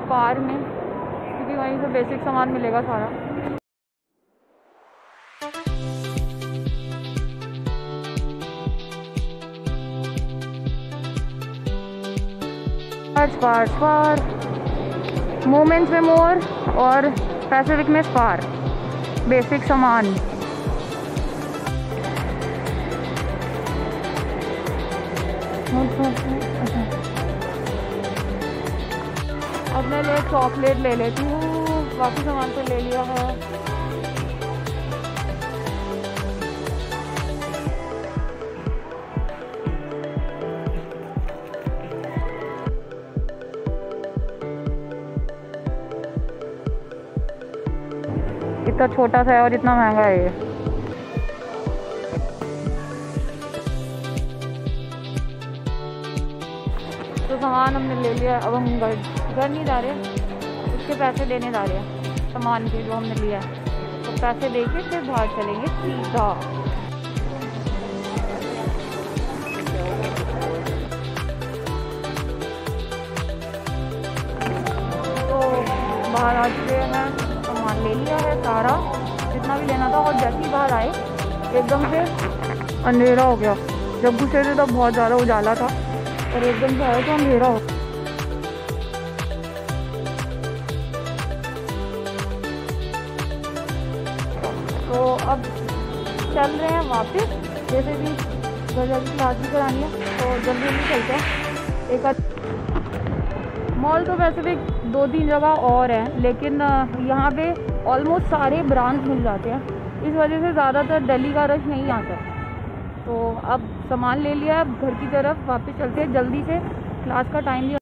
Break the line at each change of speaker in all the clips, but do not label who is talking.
Spar में, क्योंकि वहीं से बेसिक सामान मिलेगा सारा। स्पार मोमेंट्स में मोर और पैसिफिक में स्पार, बेसिक सामान। अब मैं चॉकलेट ले लेती हूँ, बाकी सामान तो ले लिया है। इतना छोटा सा है और इतना महंगा है ये। तो सामान हमने ले लिया, अब हम घर नहीं जा रहे, उसके पैसे देने जा रहे हैं सामान के जो हमने लिया है। तो पैसे दे के फिर बाहर चलेंगे सीधा। तो बाहर आ चुके हैं, सामान ले लिया है सारा जितना भी लेना था। और जैसे ही बाहर आए एकदम से अंधेरा हो गया। जब घुसे थे तब बहुत ज़्यादा उजाला था और एकदम से आया तो अंधेरा हो। तो अब चल रहे हैं वापस, जैसे कि घर जल्दी क्लास भी करानी है तो जल्दी जल्दी चलते हैं। एक मॉल तो वैसे भी 2-3 जगह और हैं, लेकिन यहाँ पे ऑलमोस्ट सारे ब्रांच मिल जाते हैं, इस वजह से ज़्यादातर दिल्ली का रश नहीं आता। तो अब सामान ले लिया है, अब घर की तरफ वापस चलते हैं जल्दी से, क्लास का टाइम भी।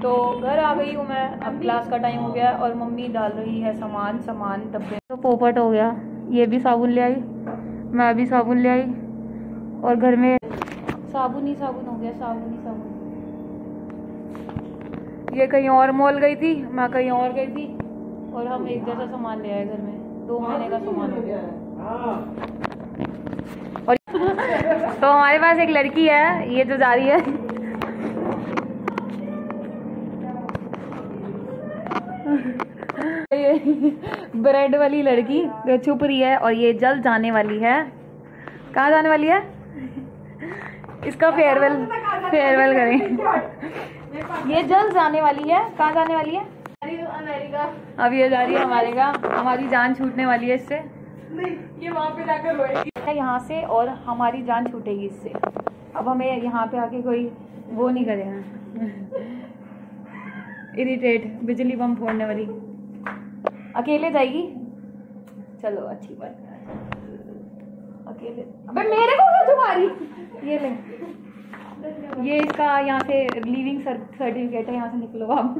तो घर आ गई हूँ मैं, अब क्लास का टाइम हो गया और मम्मी डाल रही है सामान डब्बे। तो पोपट हो गया, ये भी साबुन ले आई, मैं भी साबुन ले आई, और घर में साबुन ही हो गया, साबुन। ये कहीं और मॉल गई थी, मैं कहीं और गई थी, और हम एक जैसा सामान ले आए घर में। 2 महीने का सामान हो गया। और तो हमारे पास एक लड़की है, ये जो जा रही है ब्रेड वाली लड़की जो छुप रही है, और ये जल्द जाने वाली है। कहाँ जाने वाली है? इसका फेयरवेल करें। ये जल्द जाने वाली है। कहाँ जाने वाली है? अमेरिका। अब ये जा रही है हमारी जान छूटने वाली है इससे। नहीं, ये वहाँ पे जाकर रोएगी यहाँ से, और हमारी जान छूटेगी इससे। अब हमें यहाँ पे आके कोई वो नहीं करेगा इरिटेट, बिजली बम फोड़ने वाली। अकेले जाएगी, चलो अच्छी बात है। अकेले, अबे मेरे को क्यों तुम्हारी, ये ले, ये इसका यहाँ से लीविंग सर्टिफिकेट है, यहाँ से निकलो आप।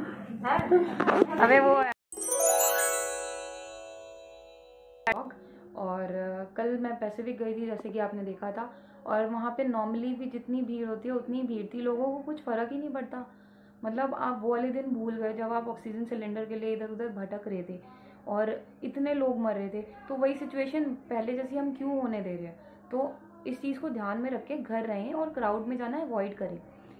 अबे वो है। और कल मैं पैसिफिक गई थी जैसे कि आपने देखा था, और वहाँ पे नॉर्मली भी जितनी भीड़ होती है उतनी भीड़ थी, लोगों को कुछ फ़र्क ही नहीं पड़ता। मतलब आप वो वाले दिन भूल गए जब आप ऑक्सीजन सिलेंडर के लिए इधर उधर भटक रहे थे और इतने लोग मर रहे थे। तो वही सिचुएशन पहले जैसी हम क्यों होने दे रहे हैं? तो इस चीज़ को ध्यान में रख के घर रहें और क्राउड में जाना अवॉइड करें।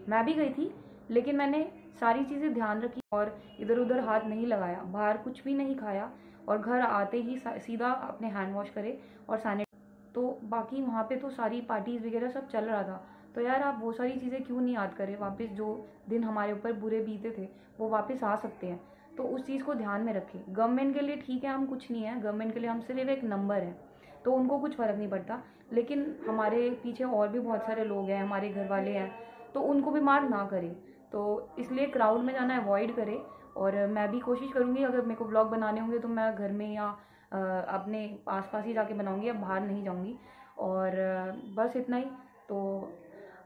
मैं भी गई थी, लेकिन मैंने सारी चीज़ें ध्यान रखी और इधर उधर हाथ नहीं लगाया, बाहर कुछ भी नहीं खाया, और घर आते ही सीधा अपने हैंड वॉश करें और सैनिटाइज। तो बाकी वहाँ पे तो सारी पार्टीज़ वगैरह सब चल रहा था, तो यार आप वो सारी चीज़ें क्यों नहीं याद करें? वापस जो दिन हमारे ऊपर बुरे बीते थे वो वापस आ सकते हैं, तो उस चीज़ को ध्यान में रखें। गवर्नमेंट के लिए ठीक है हम कुछ नहीं है, गवर्नमेंट के लिए हम सिर्फ एक नंबर है, तो उनको कुछ फ़र्क नहीं पड़ता, लेकिन हमारे पीछे और भी बहुत सारे लोग हैं, हमारे घर वाले हैं, तो उनको बीमार ना करें। तो इसलिए क्राउड में जाना अवॉइड करें। और मैं भी कोशिश करूँगी, अगर मेरे को ब्लॉग बनाने होंगे तो मैं घर में या अपने आसपास ही जाके बनाऊँगी, अब बाहर नहीं जाऊँगी। और बस इतना ही। तो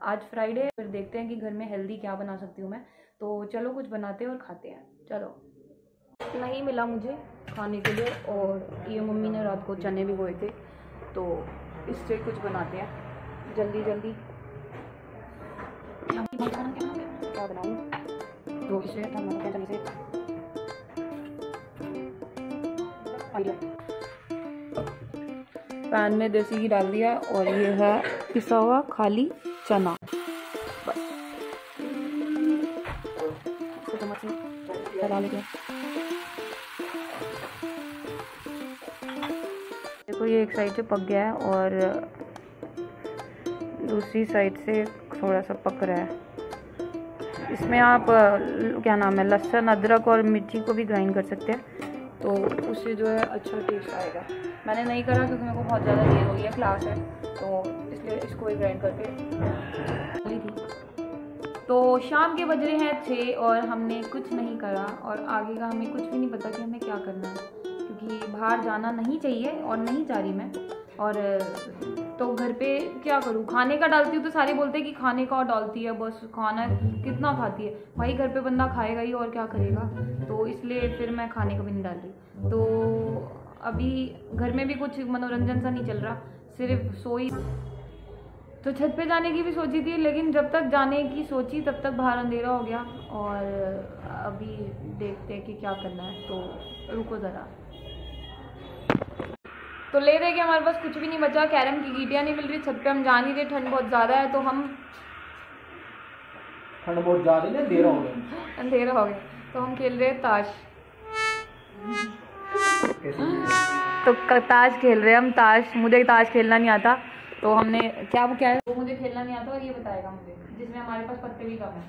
आज फ्राइडे, फिर देखते हैं कि घर में हेल्दी क्या बना सकती हूँ मैं। तो चलो कुछ बनाते हैं और खाते हैं। चलो, नहीं मिला मुझे खाने के लिए, और ये मम्मी ने रात को चने भिगोए थे, तो इससे कुछ बनाते हैं जल्दी जल्दी। क्या बनाऊँ? तो इससे चने से पैन में देसी घी डाल दिया, और ये है पिसा हुआ खाली चना। बस फैला लेते हैं। देखो ये एक साइड से पक गया है और दूसरी साइड से थोड़ा सा पक रहा है। इसमें आप क्या नाम है, लहसुन, अदरक और मिर्ची को भी ग्राइंड कर सकते हैं, तो उससे जो है अच्छा टेस्ट आएगा। मैंने नहीं करा क्योंकि मेरे को बहुत ज़्यादा देर हो गई है, क्लास है, तो इसलिए इसको ही ग्राइंड करके ली थी। तो शाम के बज रहे हैं 6 और हमने कुछ नहीं करा और आगे का हमें कुछ भी नहीं पता कि हमें क्या करना है, क्योंकि बाहर जाना नहीं चाहिए और नहीं जा रही मैं। और तो घर पे क्या करूँ, खाने का डालती हूँ तो सारे बोलते हैं कि खाने का और डालती है, बस खाना कितना खाती है भाई, घर पे बंदा खाएगा ही और क्या करेगा, तो इसलिए फिर मैं खाने का भी नहीं डाल रही। तो अभी घर में भी कुछ मनोरंजन सा नहीं चल रहा, सिर्फ सोई। तो छत पे जाने की भी सोची थी, लेकिन जब तक जाने की सोची तब तक बाहर अंधेरा हो गया और अभी देखते हैं कि क्या करना है। तो रुको ज़रा। तो ले रहे कि हमारे पास कुछ भी नहीं बचा, कैरम की गीटियाँ नहीं मिल रही, छत पे हम जा नहीं रहे, ठंड बहुत ज़्यादा है, तो हम
ठंड बहुत ज़्यादा है, अंधेरा हो गया,
तो हम खेल रहे हैं ताश। तो ताश खेल रहे हैं हम, ताश। मुझे ताश खेलना नहीं आता, तो हमने क्या है वो मुझे खेलना नहीं आता और ये बताएगा मुझे, जिसमें हमारे पास पत्ते भी कम है।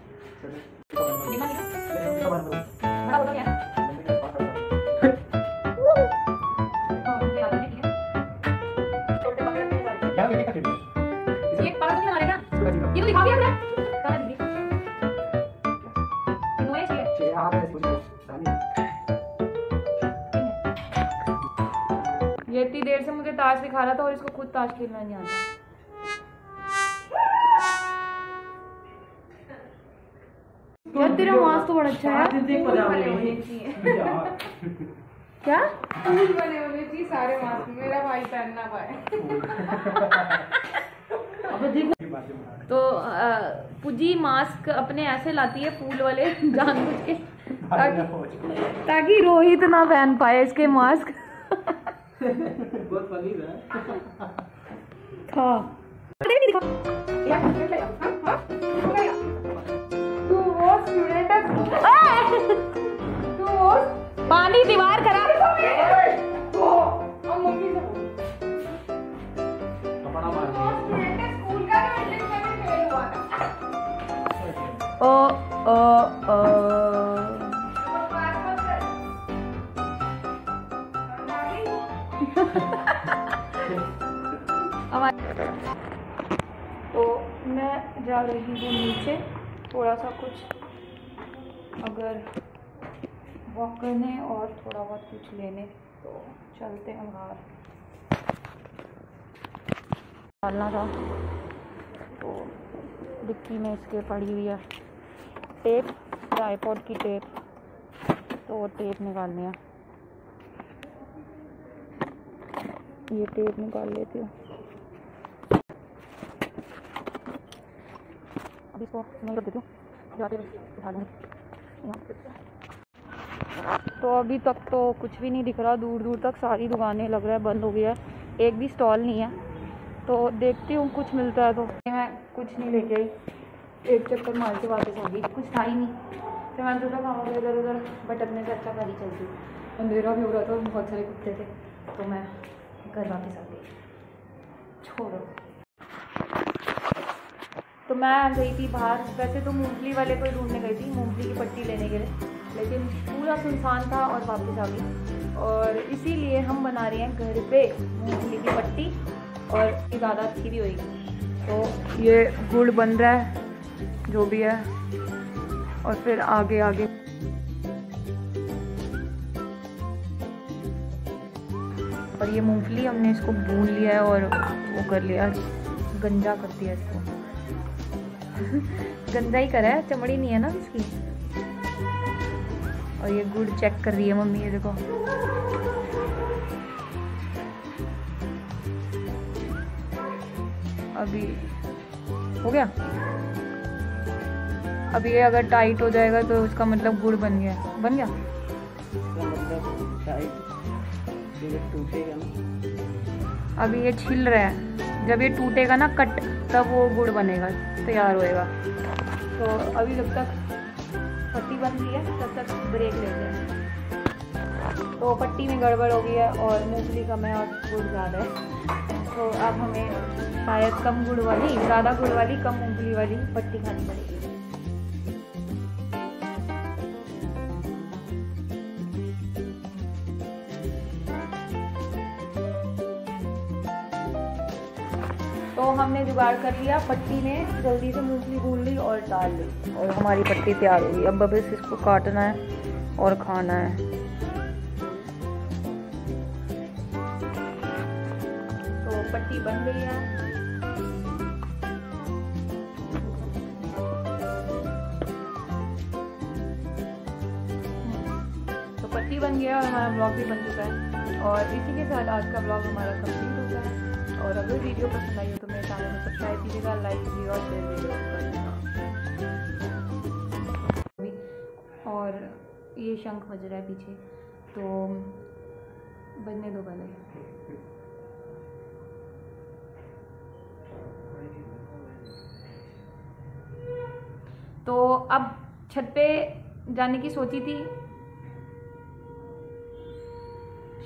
ये तो दिखा भी है। ये इतनी देर से मुझे ताश सिखा रहा था और इसको खुद ताश खेलना नहीं आता। यार तेरा मास्क तो बड़ा अच्छा है। क्या फूल बने होने चाहिए सारे मास्क, मेरा भाई पहन ना पाए। तो पूजी मास्क अपने ऐसे लाती है फूल वाले जानबूझ के, ताकि रोहित ना पहन पाए इसके मास्क।
बहुत फनी है।
हाँ तू वो स्टूडेंट है, तू वो पानी दीवार खराब। मम्मी से तो मैं जा रही हूँ नीचे थोड़ा सा कुछ अगर वॉक करने और थोड़ा बहुत कुछ लेने, तो चलते हैं बाहर। डालना था तो डिक्की में इसके पड़ी हुई है टेप, ट्राइपॉड की टेप, तो टेप निकालनी है। ये टेप निकाल लेती हूँ। अब इसको मैं रख देती हूँ, जाते उठा लूँगी। तो अभी तक तो कुछ भी नहीं दिख रहा, दूर दूर तक सारी दुकानें लग रहा है बंद हो गई है, एक भी स्टॉल नहीं है। तो देखती हूँ कुछ मिलता है तो। मैं कुछ नहीं लेके आई, एक चक्कर मार के वापस आ गई, कुछ था ही नहीं। फिर मैंने सोचा खाना इधर उधर भटकने से अच्छा घर ही चलती। अंधेरा भी हो रहा था, बहुत सारे कुत्ते थे, तो मैं घर वापस आ गई। छोड़ो। तो मैं गई थी बाहर, वैसे तो मूंगफली वाले को ढूंढने गई थी, मूंगफली की पट्टी लेने के लिए, लेकिन पूरा सुनसान था और वापस आ गई। और इसीलिए हम बना रहे हैं घर पे मूंगफली की पट्टी, और ये ज़्यादा अच्छी भी होगी। तो ये गुड़ बन रहा है जो भी है, और फिर आगे आगे और ये मूंगफली हमने इसको भून लिया है और वो कर लिया, गंजा कर दिया इसको। गंजा ही करा है, चमड़ी नहीं है ना इसकी। और ये गुड़ चेक कर रही है मम्मी, ये देखो। अभी हो गया। अभी ये अगर टाइट हो जाएगा तो उसका मतलब गुड़ बन गया, बन गया। अभी ये छिल रहा है, जब ये टूटेगा ना कट, तब वो गुड़ बनेगा, तैयार होएगा। तो अभी जब तक पट्टी बन रही है तब तक ब्रेक लेते हैं। तो पट्टी में गड़बड़ हो गई है और मूंगफली कम है और गुड़ ज़्यादा है, तो अब हमें शायद कम गुड़ वाली, ज़्यादा गुड़ वाली कम मूंगफली वाली पट्टी खानी पड़ेगी। तो हमने जुगाड़ कर लिया, पट्टी में जल्दी से मूंगफली भून ली और डाल ली और हमारी पट्टी तैयार हो गई। अब बस इसको काटना है और खाना है। तो पट्टी बन गई है। तो पट्टी बन गया और हमारा ब्लॉग भी बन चुका है और इसी के साथ आज का ब्लॉग हमारा कंप्लीट हो गया है। और अगर वीडियो पसंद आई हो तो मेरे चैनल को सब्सक्राइब कीजिएगा, लाइक कीजिएगा और शेयर कीजिएगा। और ये शंख बज रहा है पीछे, तो बजने दो पहले। तो अब छत पे जाने की सोची थी,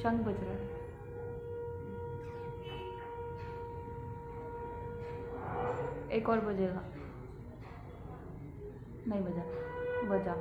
शंख बज रहा है। एक और बजेगा, नहीं बजा, बजा।